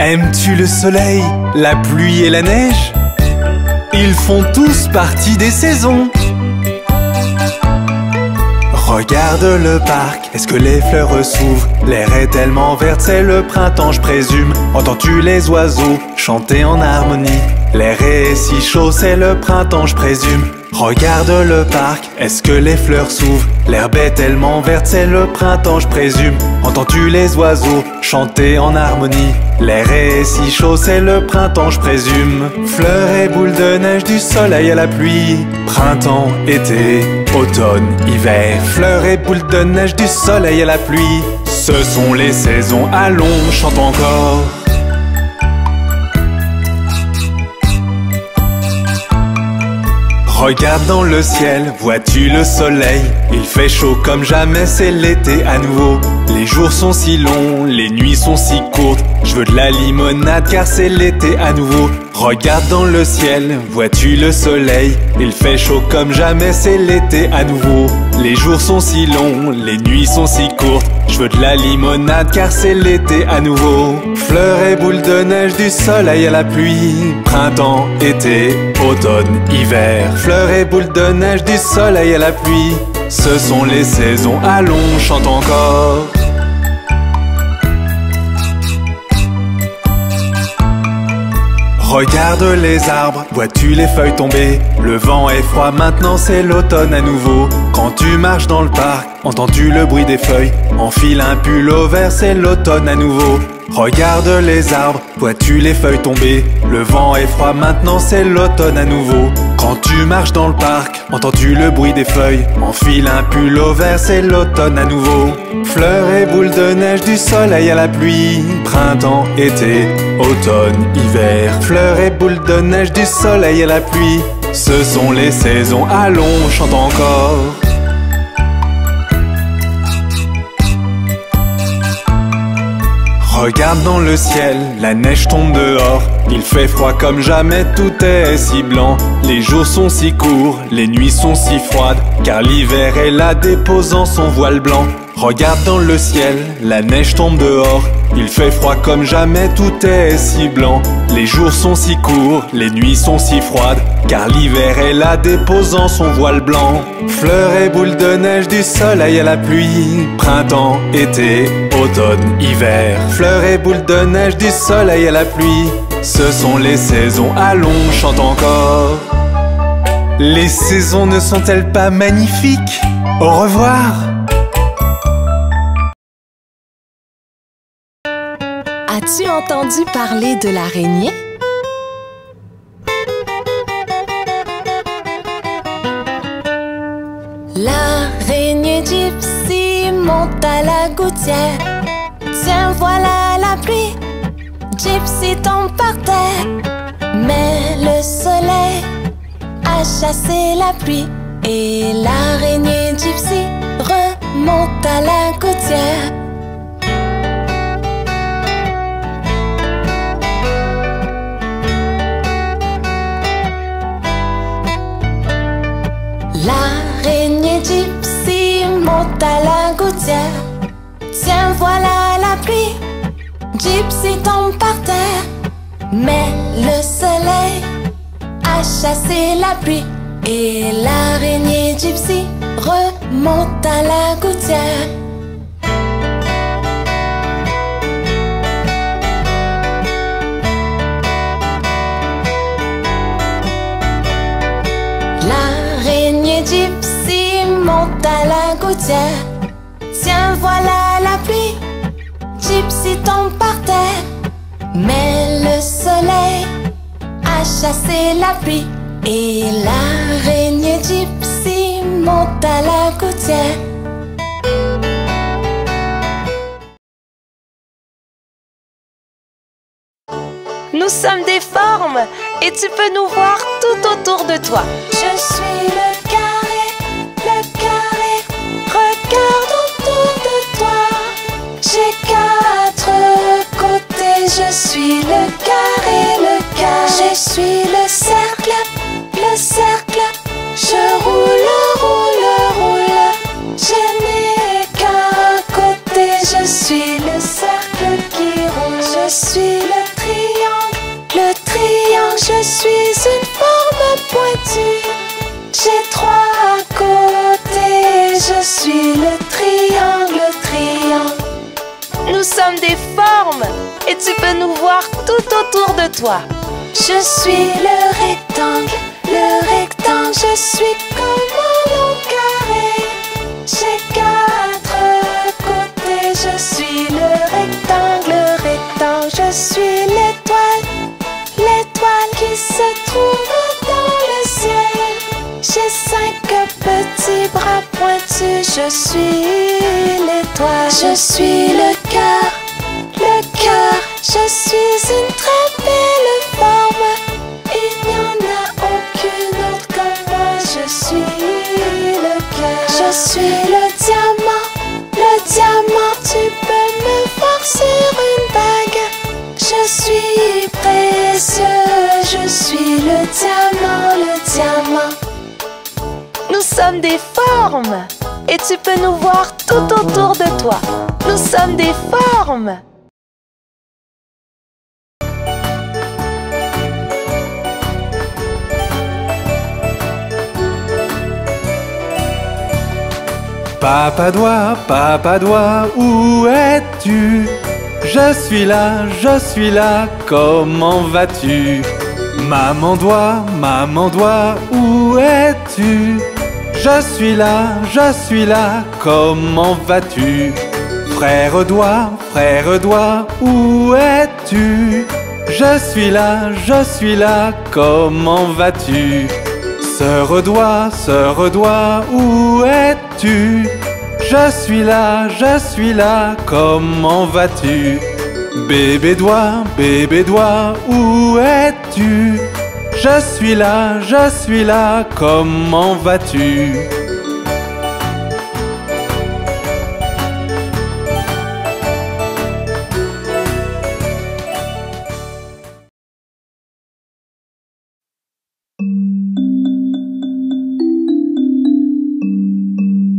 Aimes-tu le soleil, la pluie et la neige? Ils font tous partie des saisons. Regarde le parc, est-ce que les fleurs s'ouvrent? L'air est tellement vert, c'est le printemps, je présume. Entends-tu les oiseaux chanter en harmonie? L'air est si chaud, c'est le printemps, je présume. Regarde le parc, est-ce que les fleurs s'ouvrent? L'herbe est tellement verte, c'est le printemps, je présume. Entends-tu les oiseaux chanter en harmonie? L'air est si chaud, c'est le printemps, je présume. Fleurs et boules de neige, du soleil à la pluie. Printemps, été, automne, hiver. Fleurs et boules de neige, du soleil à la pluie. Ce sont les saisons, allons, chante encore. Regarde dans le ciel, vois-tu le soleil? Il fait chaud comme jamais, c'est l'été à nouveau. Les jours sont si longs, les nuits sont si courtes. Je veux de la limonade car c'est l'été à nouveau. Regarde dans le ciel, vois-tu le soleil? Il fait chaud comme jamais, c'est l'été à nouveau. Les jours sont si longs, les nuits sont si courtes. Je veux de la limonade car c'est l'été à nouveau. Fleurs et boules de neige, du soleil à la pluie. Printemps, été, automne, hiver. Fleurs et boules de neige, du soleil à la pluie. Ce sont les saisons, allons, chante encore. Regarde les arbres, vois-tu les feuilles tomber? Le vent est froid, maintenant c'est l'automne à nouveau. Quand tu marches dans le parc, entends-tu le bruit des feuilles? Enfile un pull au vert, c'est l'automne à nouveau. Regarde les arbres, vois-tu les feuilles tomber? Le vent est froid, maintenant c'est l'automne à nouveau. Quand tu marches dans le parc, entends-tu le bruit des feuilles? Enfile un pull au vert, c'est l'automne à nouveau. Fleurs et boules de neige, du soleil à la pluie. Printemps, été, automne, hiver. Fleurs et boules de neige, du soleil à la pluie. Ce sont les saisons, allons, chante encore. Regarde dans le ciel, la neige tombe dehors. Il fait froid comme jamais, tout est si blanc. Les jours sont si courts, les nuits sont si froides, car l'hiver est là déposant son voile blanc. Regarde dans le ciel, la neige tombe dehors. Il fait froid comme jamais, tout est si blanc. Les jours sont si courts, les nuits sont si froides, car l'hiver est là déposant son voile blanc. Fleurs et boules de neige, du soleil à la pluie. Printemps, été, automne, hiver. Fleurs et boules de neige, du soleil à la pluie. Ce sont les saisons, allons, chante encore. Les saisons ne sont-elles pas magnifiques? Au revoir! As-tu entendu parler de l'araignée? L'araignée gypsy monte à la gouttière. Tiens, voilà la pluie. Gypsy tombe par terre. Mais le soleil a chassé la pluie. Et l'araignée gypsy remonte à la gouttière. L'araignée gypsy monte à la gouttière. Tiens, voilà la pluie. Gypsy tombe par terre. Mais le soleil a chassé la pluie. Et l'araignée gypsy remonte à la gouttière. L'araignée gypsy monte à la gouttière. Tiens, voilà la pluie. Gypsy tombe par terre. Mais le soleil a chassé la pluie. Et l'araignée gypsy monte à la gouttière. Nous sommes des formes et tu peux nous voir tout autour de toi. Je suis le carré, regarde autour de toi. J'ai 4 côtés, je suis le carré. Je suis le cercle, je roule. Je n'ai qu'un côté, je suis le cercle qui roule. Je suis le Nous sommes des formes et tu peux nous voir tout autour de toi. Je suis le rectangle, je suis comme un long carré. J'ai 4 côtés, je suis le rectangle, je suis l'étoile, qui se trouve dans le ciel. J'ai 5 petits bras pointus, je suis l'étoile. Je suis le cœur, je suis une très belle forme. Il n'y en a aucune autre comme moi, je suis le cœur. Je suis le diamant, tu peux me voir sur une bague. Je suis précieux, je suis le diamant. Nous sommes des formes et tu peux nous voir tout autour de toi. Nous sommes des formes. Papa doigt, où es-tu? Je suis là, comment vas-tu? Maman doigt, où es-tu? Je suis là, comment vas-tu? Frère doigt, où es-tu? Je suis là, comment vas-tu? Sœur doigt, où es-tu? Je suis là, comment vas-tu? Bébé doigt, où es-tu? Je suis là, comment vas-tu?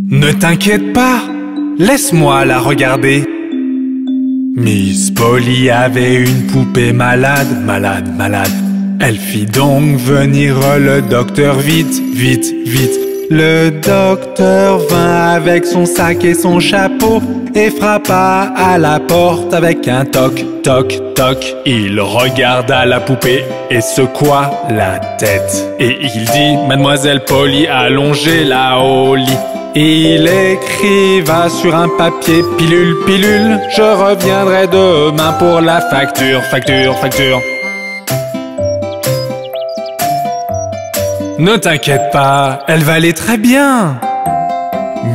Ne t'inquiète pas, laisse-moi la regarder. Miss Polly avait une poupée malade. Elle fit donc venir le docteur vite. Le docteur vint avec son sac et son chapeau et frappa à la porte avec un toc. Il regarda la poupée et secoua la tête. Et il dit: Mademoiselle Polly, allongez-la au lit. Il écriva sur un papier: pilule, je reviendrai demain pour la facture. Ne t'inquiète pas, elle va aller très bien.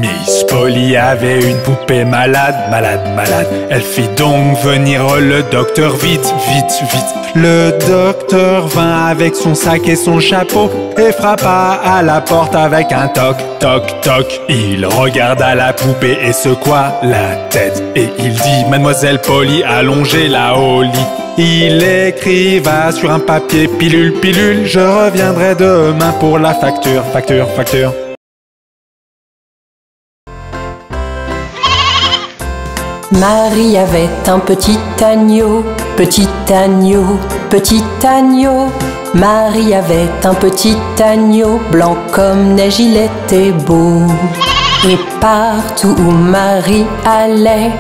Miss Polly avait une poupée malade. Elle fit donc venir le docteur vite. Le docteur vint avec son sac et son chapeau et frappa à la porte avec un toc. Il regarda la poupée et secoua la tête. Et il dit: Mademoiselle Polly, allongez-la au lit. Il écriva sur un papier: pilule, je reviendrai demain pour la facture. Marie avait un petit agneau. Marie avait un petit agneau, blanc comme neige, il était beau. Et partout où Marie allait,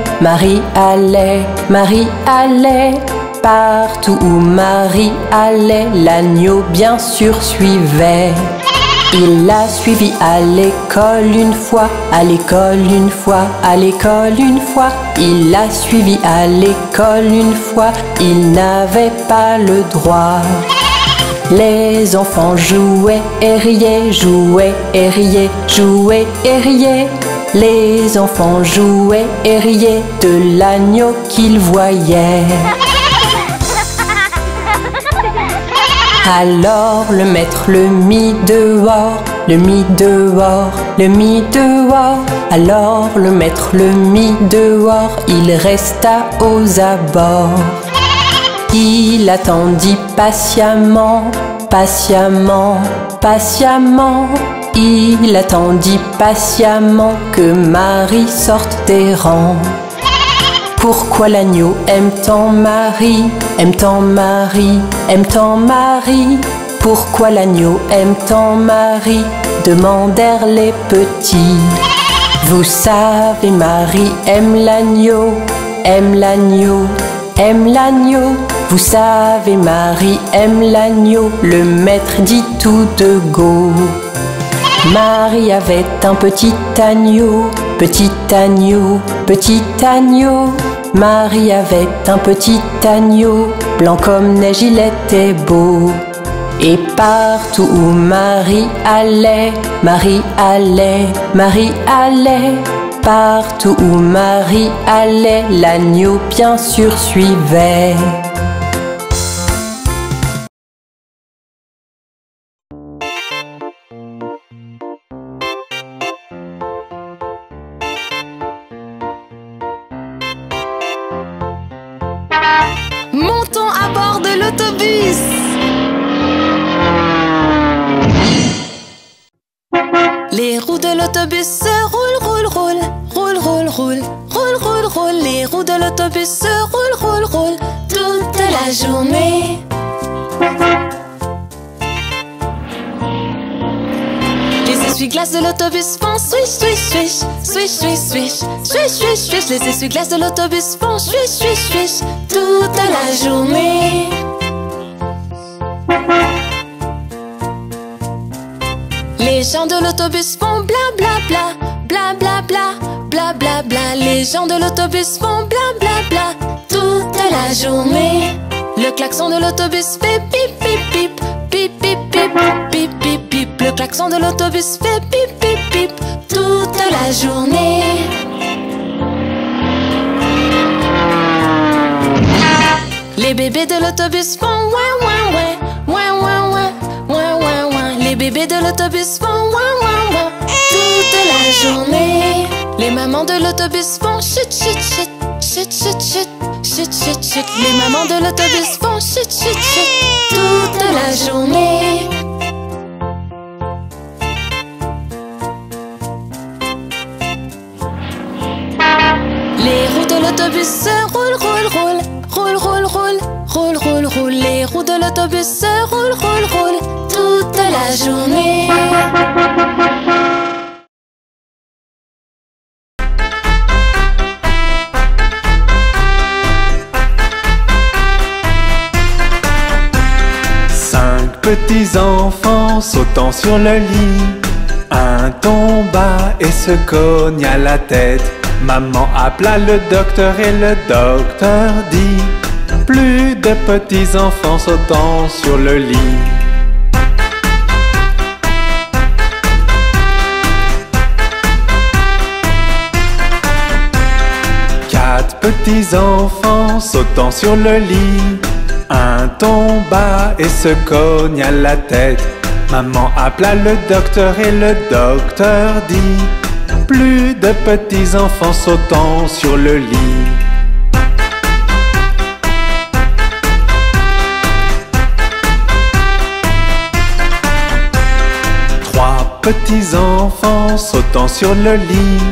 partout où Marie allait, l'agneau bien sûr suivait. Il l'a suivi à l'école une fois, Il l'a suivi à l'école une fois, il n'avait pas le droit. Les enfants jouaient et riaient, Les enfants jouaient et riaient de l'agneau qu'ils voyaient. Alors le maître le mit dehors, Alors le maître le mit dehors, il resta aux abords. Il attendit patiemment, Il attendit patiemment que Marie sorte des rangs. Pourquoi l'agneau aime tant Marie, Pourquoi l'agneau aime tant Marie, demandèrent les petits. Vous savez, Marie aime l'agneau, aime l'agneau, aime l'agneau. Vous savez, Marie aime l'agneau, le maître dit tout de go. Marie avait un petit agneau, petit agneau, petit agneau. Marie avait un petit agneau, blanc comme neige, il était beau. Et partout où Marie allait, Marie allait, Marie allait. Partout où Marie allait, l'agneau bien sûr suivait. Montons à bord de l'autobus. Les roues de l'autobus se roulent, roulent, roulent, roulent, roulent, roulent, roulent, roulent, roulent. Les roues de l'autobus se roulent, roulent, roulent toute la journée. Les essuie-glaces de l'autobus font swish, swish, swish, swish, swish, swish, swish, swish, swish. Les essuie-glaces de l'autobus font swish, swish, swish toute la journée. Les gens de l'autobus font bla bla bla, bla bla bla, bla bla bla. Les gens de l'autobus font bla bla bla toute la journée. Le klaxon de l'autobus fait pip pip pip, pip pip pip, pip pip pip. Le klaxon de l'autobus fait pip pip pip toute la journée. Les bébés de l'autobus font ouin ouin ouin, ouin ouin ouin, ouin ouin ouin. Les bébés de l'autobus font ouin ouin ouin toute la journée. Les mamans de l'autobus font chut chut chut, chut chut chut, chut chut chut. Les mamans de l'autobus font chut chut chut toute la journée. Les roues de l'autobus se roulent, roulent, roulent, roulent, roulent, roulent, roulent, roulent, roulent. Les roues de l'autobus se roulent, roulent, roulent toute la journée. Cinq petits enfants sautant sur le lit. Un tomba et se cogna la tête. Maman appela le docteur et le docteur dit: plus de petits enfants sautant sur le lit. Quatre petits enfants sautant sur le lit. Un tomba et se cogna la tête. Maman appela le docteur et le docteur dit: plus de petits enfants sautant sur le lit. Trois petits enfants sautant sur le lit.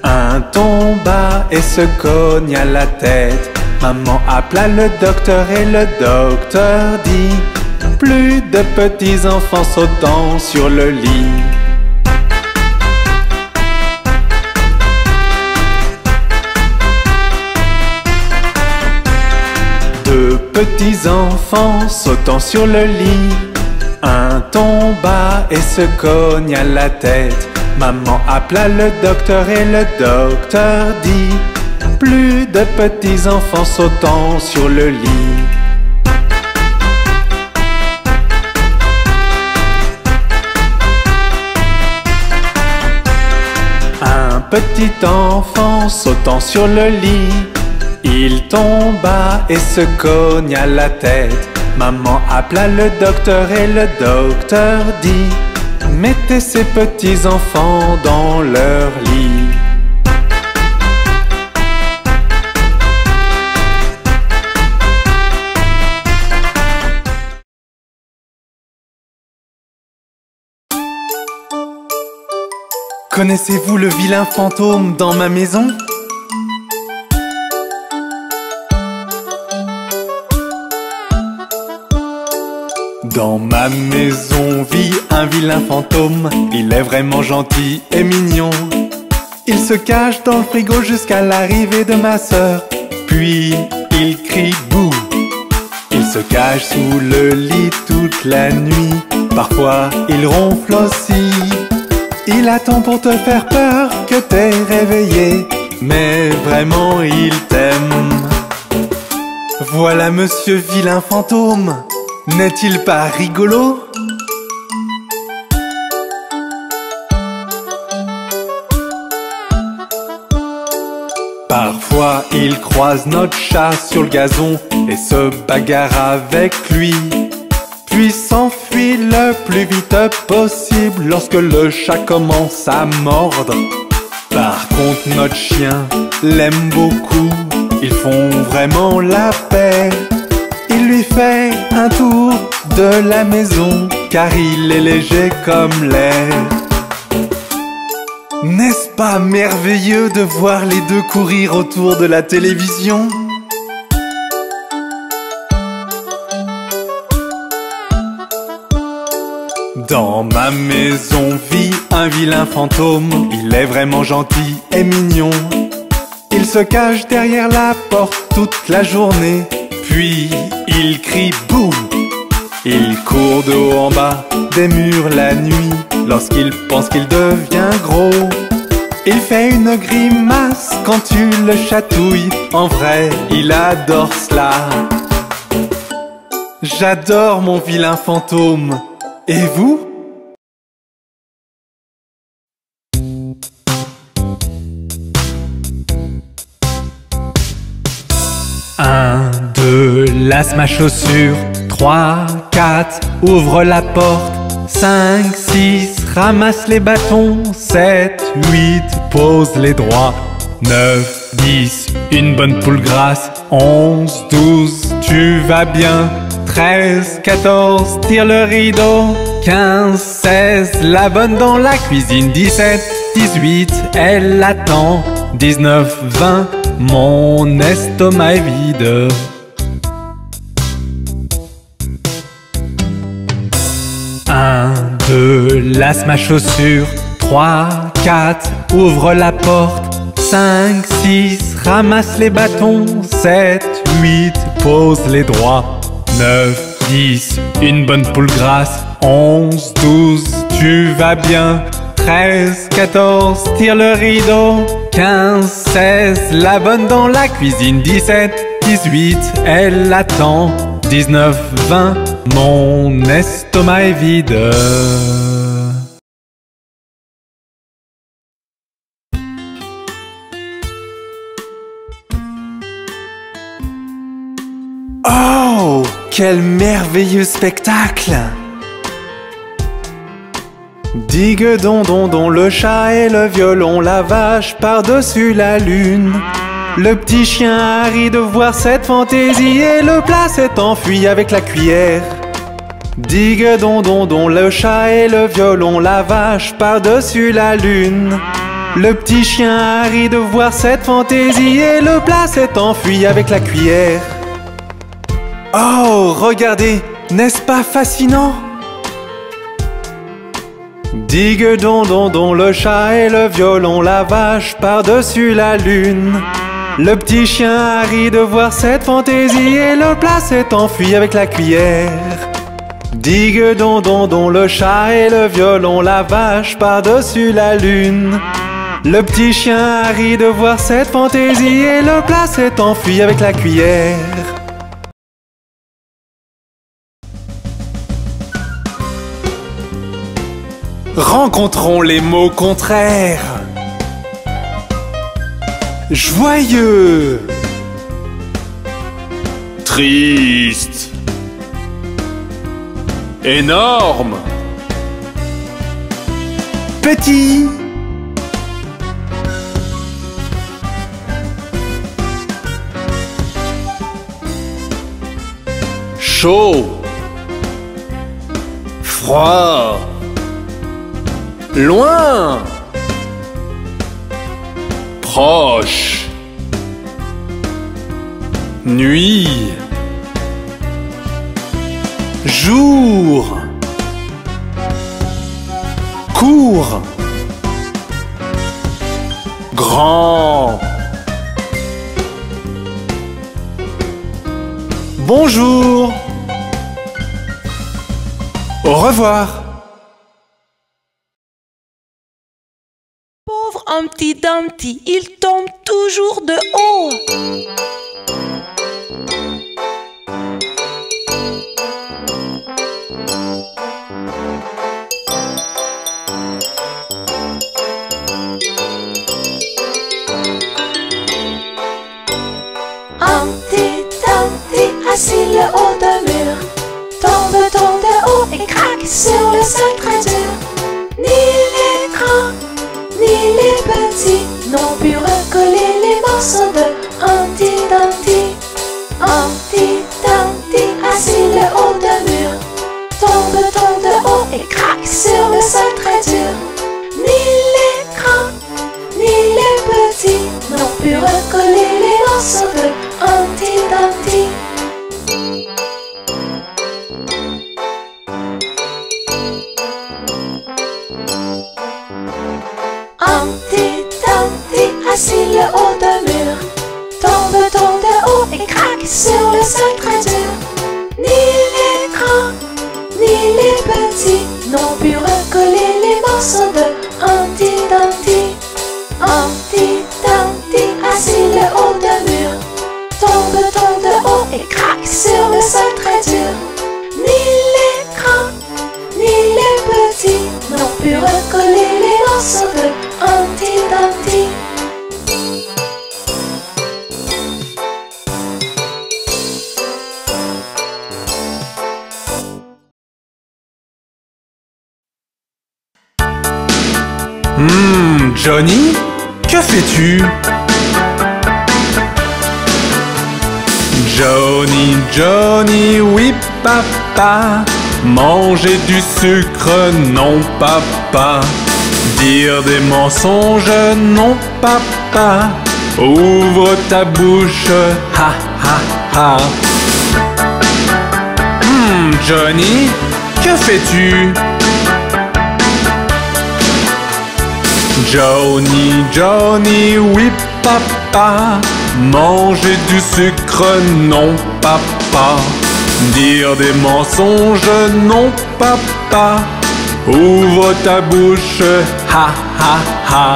Un tomba et se cogna la tête. Maman appela le docteur et le docteur dit: plus de petits enfants sautant sur le lit. Deux petits enfants sautant sur le lit. Un tomba et se cogna la tête. Maman appela le docteur et le docteur dit: plus de petits enfants sautant sur le lit. Un petit enfant sautant sur le lit. Il tomba et se cogna la tête. Maman appela le docteur et le docteur dit: mettez ces petits enfants dans leur lit. Connaissez-vous le vilain fantôme dans ma maison? Dans ma maison vit un vilain fantôme. Il est vraiment gentil et mignon. Il se cache dans le frigo jusqu'à l'arrivée de ma sœur. puis il crie bouh. Il se cache sous le lit toute la nuit, parfois il ronfle aussi. Il attend pour te faire peur que t'es réveillé, mais vraiment il t'aime. Voilà Monsieur Vilain Fantôme, n'est-il pas rigolo? Parfois il croise notre chat sur le gazon et se bagarre avec lui, puis s'enfuit le plus vite possible lorsque le chat commence à mordre. Par contre notre chien l'aime beaucoup, ils font vraiment la paix. Il lui fait un tour de la maison car il est léger comme l'air. N'est-ce pas merveilleux de voir les deux courir autour de la télévision? Dans ma maison vit un vilain fantôme, il est vraiment gentil et mignon. Il se cache derrière la porte toute la journée, puis il crie boum. Il court de haut en bas des murs la nuit, lorsqu'il pense qu'il devient gros. Il fait une grimace quand tu le chatouilles, en vrai il adore cela. J'adore mon vilain fantôme, et vous? Un, deux, lasse ma chaussure. 3, 4, ouvre la porte. 5, 6, ramasse les bâtons. 7, 8, pose les droits. 9, 10, une bonne poule grasse. 11, 12, tu vas bien. 13, 14, tire le rideau. 15, 16, la bonne dans la cuisine. 17, 18, elle attend. 19, 20, mon estomac est vide. 1, 2, lasse ma chaussure. 3, 4, ouvre la porte. 5, 6, ramasse les bâtons. 7, 8, pose les droits. 9, 10, une bonne poule grasse. 11, 12, tu vas bien. 13, 14, tire le rideau. 15, 16, la bonne dans la cuisine. 17, 18, elle attend. 19, 20, mon estomac est vide. Oh, quel merveilleux spectacle! Digue don don don, le chat et le violon, la vache par-dessus la lune. Le petit chien a ri de voir cette fantaisie et le plat s'est enfui avec la cuillère. Digue don don don, le chat et le violon, la vache par-dessus la lune. Le petit chien a ri de voir cette fantaisie et le plat s'est enfui avec la cuillère. Oh, regardez, n'est-ce pas fascinant? Digue don don don, le chat et le violon, la vache par-dessus la lune. Le petit chien a ri de voir cette fantaisie et le plat s'est enfui avec la cuillère. Digue don don don, le chat et le violon, la vache par-dessus la lune. Le petit chien a ri de voir cette fantaisie et le plat s'est enfui avec la cuillère. Rencontrons les mots contraires. Joyeux, triste, énorme, petit, chaud, froid, loin, proche, nuit, jour, court, grand, bonjour. Au revoir. Pauvre Humpty Dumpty, il tombe toujours de haut. Humpty Dumpty, assis le haut d'un mur, tombe de haut et craque sur le sol très dur. Ni les grands, ni les petits n'ont pu recoller les morceaux de Humpty Dumpty. Humpty Dumpty, assis le haut d'un mur, tombe de haut et craque sur le sol très dur. Ni les grands, ni les petits n'ont pu recoller les morceaux de Humpty Dumpty. Humpty Dumpty, assis le haut d'un mur, tombe de haut et craque sur le sol très dur. Ni les grands, ni les petits n'ont pu recoller les morceaux de Humpty Dumpty. Humpty Dumpty, assis le haut d'un mur, tombe de haut et craque sur le sol très dur. Ni les grands, ni les petits n'ont pu recoller les morceaux de Humpty Dumpty. Johnny, que fais-tu? Johnny, Johnny, oui papa, manger du sucre, non papa, dire des mensonges, non papa, ouvre ta bouche, ha ha ha. Johnny, que fais-tu? Johnny, Johnny, oui papa, manger du sucre, non papa, dire des mensonges, non papa, ouvre ta bouche, ha ha ha.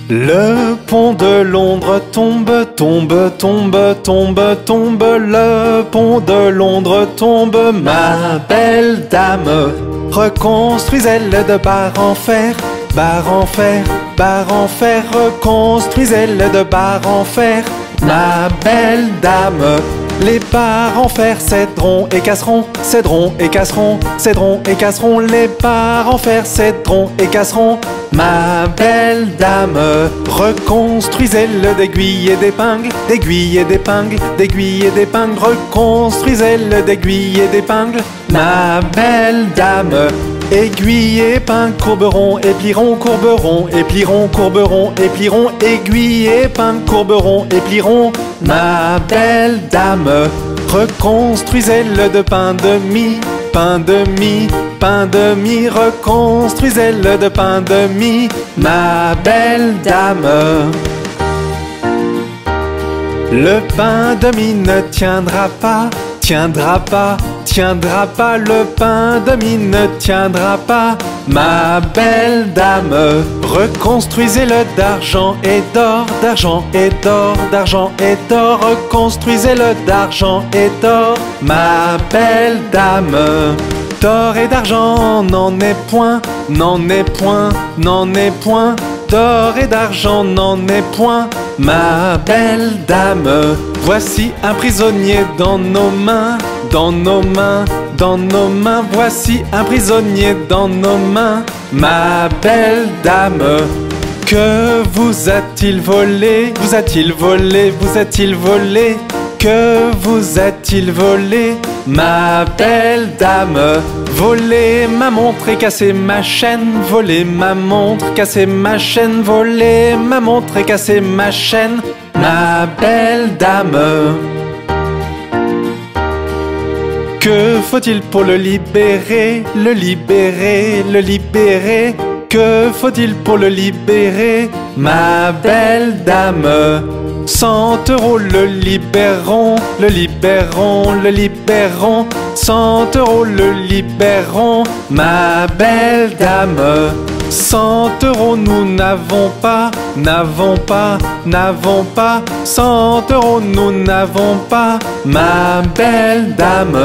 Le pont de Londres tombe, tombe, tombe, tombe, tombe. Le pont de Londres tombe, ma belle dame. Reconstruisez-le de barre en fer, barre en fer, barre en fer. Reconstruisez-le de barre en fer, ma belle dame. Les barres en fer céderont et casseront, céderont et casseront, céderont et casseront. Les barres en fer céderont et casseront, ma belle dame. Reconstruisez-le d'aiguilles et d'épingles, d'aiguilles et d'épingles, d'aiguilles et d'épingles. Reconstruisez-le d'aiguilles et d'épingles, ma belle dame. Aiguilles et épingles courberont et plieront, courberont et plieront, courberont et plieront. Aiguilles et épingles courberont et plieront, ma belle dame. Reconstruisez-le de pain de mie, pain de mie, pain de mie. Reconstruisez-le de pain de mie, ma belle dame. Le pain de mie ne tiendra pas, tiendra pas, tiendra pas. Le pain de mie ne tiendra pas, ma belle dame. Reconstruisez-le d'argent et d'or, d'argent et d'or, d'argent et d'or. Reconstruisez-le d'argent et d'or, ma belle dame. D'or et d'argent n'en est point, n'en est point, n'en est point. D'or et d'argent n'en est point, ma belle dame. Voici un prisonnier dans nos mains, dans nos mains, dans nos mains. Voici un prisonnier dans nos mains, ma belle dame. Que vous a-t-il volé? Vous a-t-il volé? Vous a-t-il volé? Que vous a-t-il volé, ma belle dame? Voler ma montre et casser ma chaîne, voler ma montre, casser ma chaîne, voler ma montre et casser ma chaîne, ma belle dame. Que faut-il pour le libérer, le libérer, le libérer? Que faut-il pour le libérer, ma belle dame? 100 € le libérons, le libérons, le libérons. 100 € le libérons, ma belle dame. 100 € nous n'avons pas, n'avons pas, n'avons pas. 100 € nous n'avons pas, ma belle dame.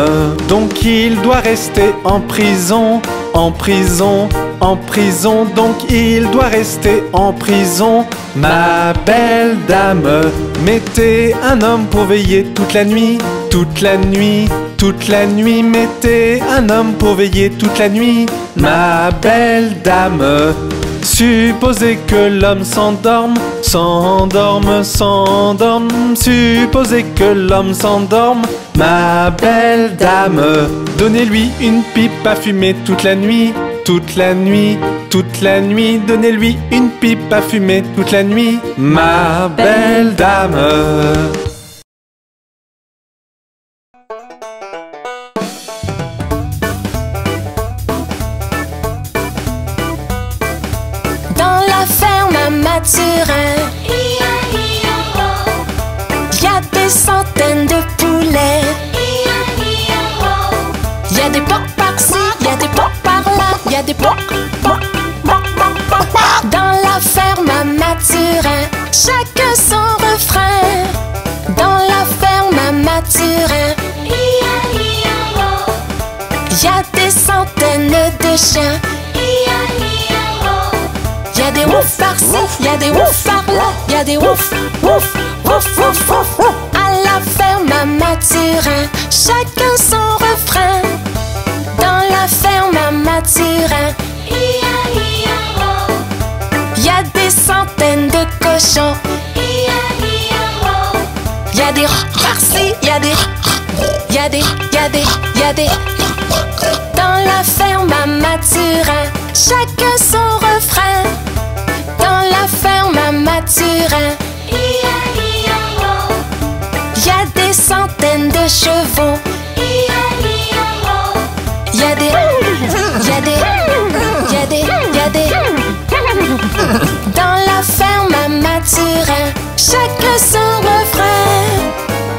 Donc il doit rester en prison, en prison, en prison. Donc il doit rester en prison, ma belle dame. Mettez un homme pour veiller toute la nuit, toute la nuit, toute la nuit. Mettez un homme pour veiller toute la nuit, ma belle dame. Supposez que l'homme s'endorme, s'endorme, s'endorme. Supposez que l'homme s'endorme, ma belle dame. Donnez-lui une pipe à fumer toute la nuit, toute la nuit, toute la nuit. Donnez-lui une pipe à fumer toute la nuit, ma belle dame. Dans la ferme à Mathurin, y a des centaines de poulets. Y a des porcs par-ci, y a des porcs par-là, y a des porcs. Dans la ferme à Mathurin, chacun son refrain. Dans la ferme à Mathurin, y a des centaines de chiens. Y a des ouf par-ci, y a des ouf par-là, y a des ouf, ouf, ouf, ouf, ouf. À la ferme à Mathurin, chacun son refrain. Dans la ferme à Mathurin, y a des centaines de cochons. Y a des par-ci, y a des, y a des, y a des, y a des. Dans la ferme à Mathurin, chacun son refrain. Dans la ferme à Mathurin, y a des centaines de chevaux. Y a des, y a des, y a des, y a des. Dans la ferme à Mathurin, chacun son refrain.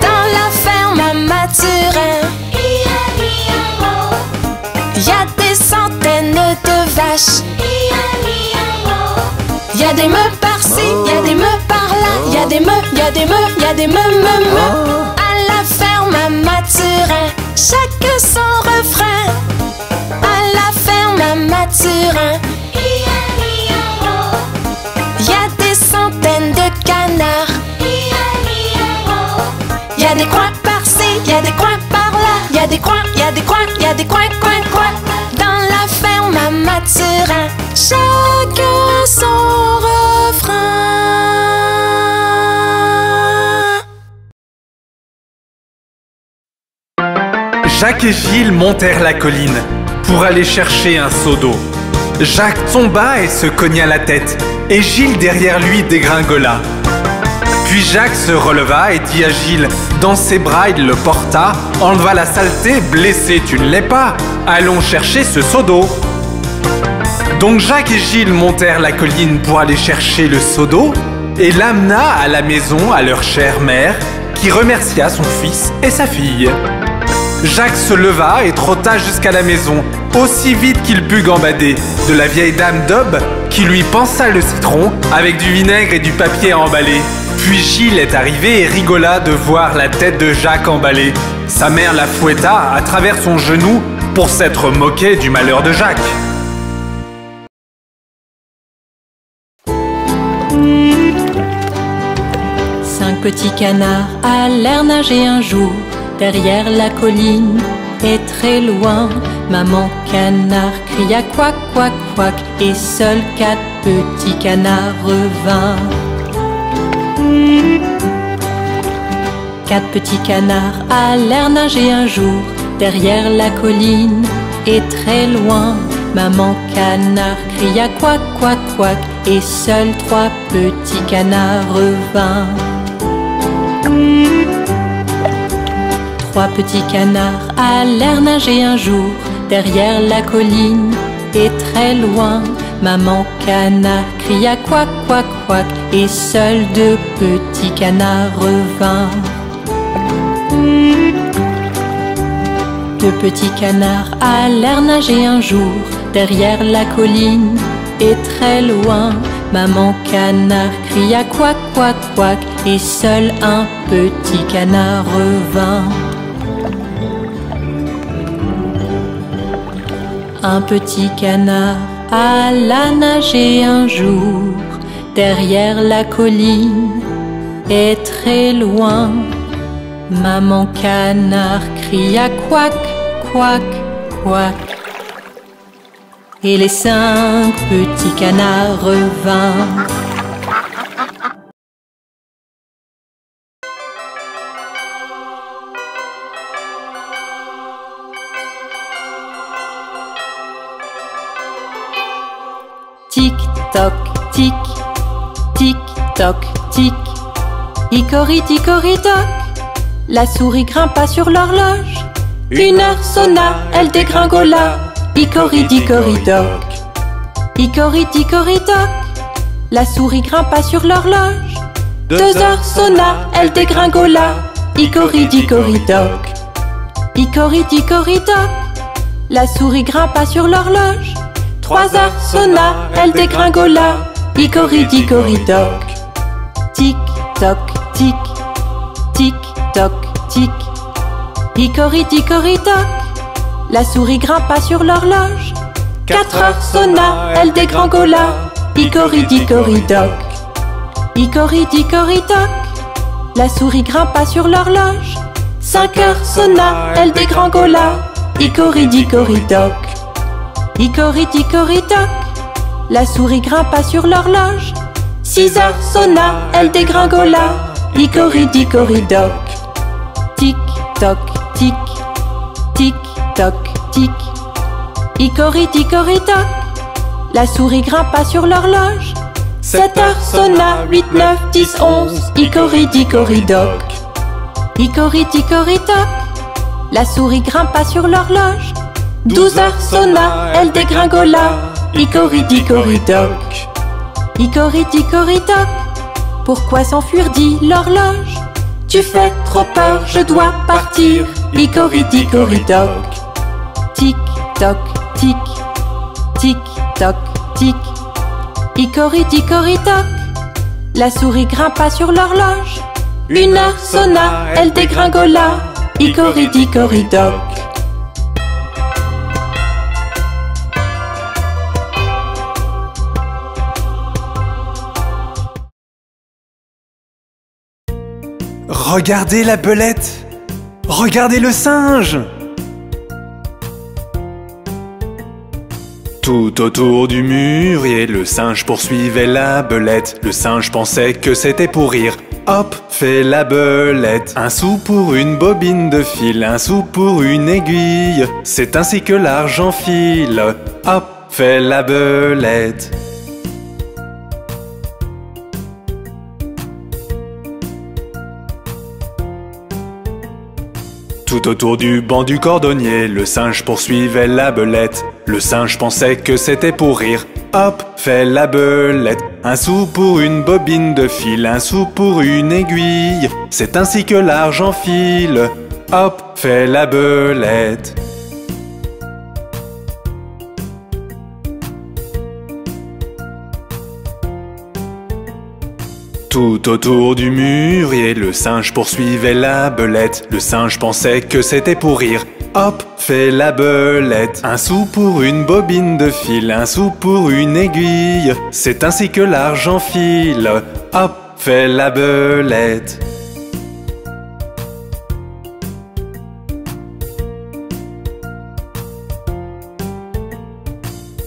Dans la ferme à Mathurin, y a des centaines de vaches. Y a des meules par-ci, y a des meules par-là, y a des meules, y a des meules, y a des meules. À la ferme à Mathurin, chacun son refrain. À la ferme à Mathurin, y a des centaines de canards. Y a des coins par-ci, y a des coins par-là, y a des coins, y a des coins, y a des coins, coins, coins. Dans la ferme à Mathurin, chacun son refrain. Jacques et Gilles montèrent la colline pour aller chercher un seau d'eau. Jacques tomba et se cogna la tête, et Gilles derrière lui dégringola. Puis Jacques se releva et dit à Gilles, dans ses bras il le porta, enleva la saleté, blessé tu ne l'es pas, allons chercher ce seau d'eau. Donc Jacques et Gilles montèrent la colline pour aller chercher le seau d'eau, et l'amena à la maison à leur chère mère, qui remercia son fils et sa fille. Jacques se leva et trotta jusqu'à la maison, aussi vite qu'il put gambader, de la vieille dame d'Aube qui lui pansa le citron avec du vinaigre et du papier emballé. Puis Gilles est arrivé et rigola de voir la tête de Jacques emballée. Sa mère la fouetta à travers son genou pour s'être moquée du malheur de Jacques. Cinq petits canards allèrent nager un jour derrière la colline et très loin. Maman canard cria quack, quack, quack, et seuls 4 petits canards revinrent. 4 petits canards allèrent nager un jour derrière la colline et très loin. Maman canard cria quack, quack, quack, et seuls 3 petits canards revinrent. 3 petits canards allèrent nager un jour derrière la colline et très loin. Maman canard cria couac, couac, couac, et seuls deux petits canards revinrent. Deux petits canards allèrent nager un jour derrière la colline et très loin. Maman canard cria couac, couac, couac, et seul un petit canard revint. Un petit canard alla nager un jour derrière la colline et très loin. Maman canard cria couac, couac, couac, et les 5 petits canards revinrent. Tic toc tic, tic toc tic, icori-ticori-toc, la souris grimpa sur l'horloge. 1 heure sonna, elle dégringola, icori-ticori-toc, icori-ticori-toc, la souris grimpa sur l'horloge. 2 heures sonna, elle dégringola, icori-ticori-toc, icori-ticori-toc, la souris grimpa sur l'horloge. 3 heures sonna, elle dégringola, icori-ticori-toc. Tic toc tic, tic toc tic, icori-ticori-toc, la souris grimpa sur l'horloge. 4 heures sonna, elle dégringola, icori-ticori-toc, icori-ticori-toc, la souris grimpa sur l'horloge. 5 heures sonna, elle dégringola, icori-ticori-toc, icori-ticori-toc, la souris grimpa sur l'horloge. 6 heures sonna, elle dégringola, icori-ticori-toc. Tic toc tic, tic toc tic, icori-ticori-toc, la souris grimpa sur l'horloge. 7 heures sonna, 8, 9, 10, 11, icori-ticori-toc, icori-ticori-toc, la souris grimpa sur l'horloge. 12 heures sonna, elle dégringola, icori-ticori-toc, icori-ticori-toc, pourquoi s'enfuir dit l'horloge? Tu fais trop peur, je dois partir, icori-ticori-toc. Tic toc tic, tic toc tic, icori-ticori-toc, la souris grimpa sur l'horloge. 1 heure sonna, elle dégringola, icori-ticori-toc. Regardez la belette! Regardez le singe! Tout autour du mûrier, le singe poursuivait la belette. Le singe pensait que c'était pour rire. Hop, fait la belette. 1 sou pour une bobine de fil, 1 sou pour une aiguille. C'est ainsi que l'argent file. Hop, fait la belette. Tout autour du banc du cordonnier, le singe poursuivait la belette. Le singe pensait que c'était pour rire. Hop, fait la belette. 1 sou pour une bobine de fil, 1 sou pour une aiguille. C'est ainsi que l'argent file. Hop, fait la belette. Tout autour du mûrier, le singe poursuivait la belette. Le singe pensait que c'était pour rire. Hop, fait la belette. 1 sou pour une bobine de fil, 1 sou pour une aiguille. C'est ainsi que l'argent file. Hop, fait la belette.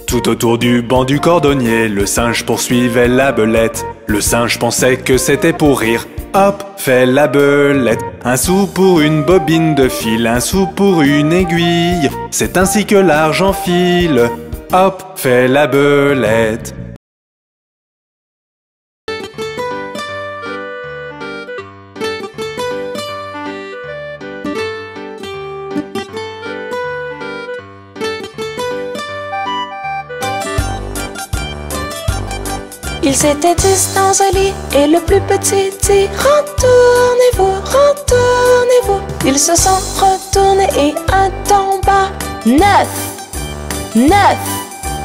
Tout autour du banc du cordonnier, le singe poursuivait la belette. Le singe pensait que c'était pour rire. Hop, fait la belette. 1 sou pour une bobine de fil, 1 sou pour une aiguille. C'est ainsi que l'argent file. Hop, fait la belette. Ils étaient 10 dans un lit et le plus petit dit retournez-vous, retournez-vous. Ils se sont retournés et un tomba. 9, 9.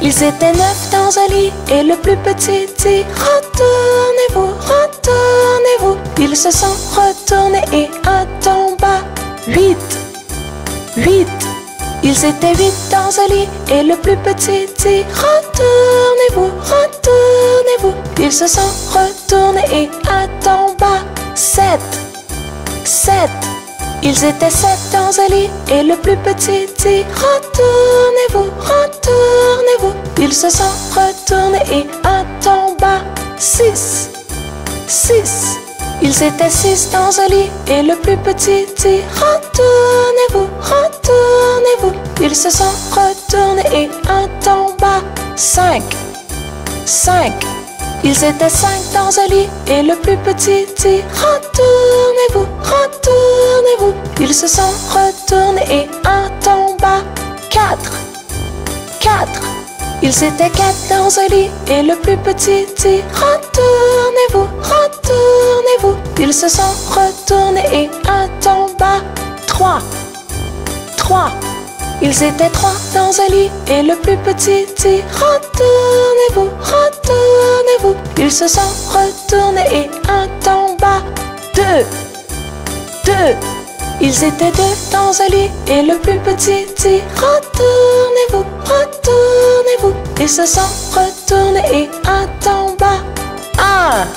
Ils étaient 9 dans un lit et le plus petit dit retournez-vous, retournez-vous. Ils se sont retournés et un tomba. 8, 8. Ils étaient 8 dans un lit et le plus petit dit retournez-vous, retournez-vous. Ils se sont retournés et un tomba. 7, 7. Ils étaient 7 dans un lit et le plus petit dit retournez-vous, retournez-vous. Ils se sont retournés et un tomba. 6, 6. Ils étaient 6 dans un lit et le plus petit dit retournez-vous, retournez-vous. Ils se sont retournés et un tomba. 5, 5. Ils étaient 5 dans un lit et le plus petit dit retournez-vous, retournez-vous. Ils se sont retournés et un tomba. 4, 4. Ils étaient 4 dans un lit et le plus petit dit retournez-vous, retournez-vous. Ils se sont retournés et un tomba. 3, 3. Ils étaient 3 dans un lit et le plus petit dit retournez-vous, retournez-vous. Ils se sont retournés et un tomba. 2, 2. Ils étaient 2 dans un lit et le plus petit dit retournez-vous, retournez-vous. Ils se sont retournés et un tomba. 1,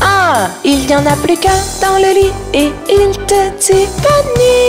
1. Il n'y en a plus qu'un dans le lit et il te dit bonne nuit.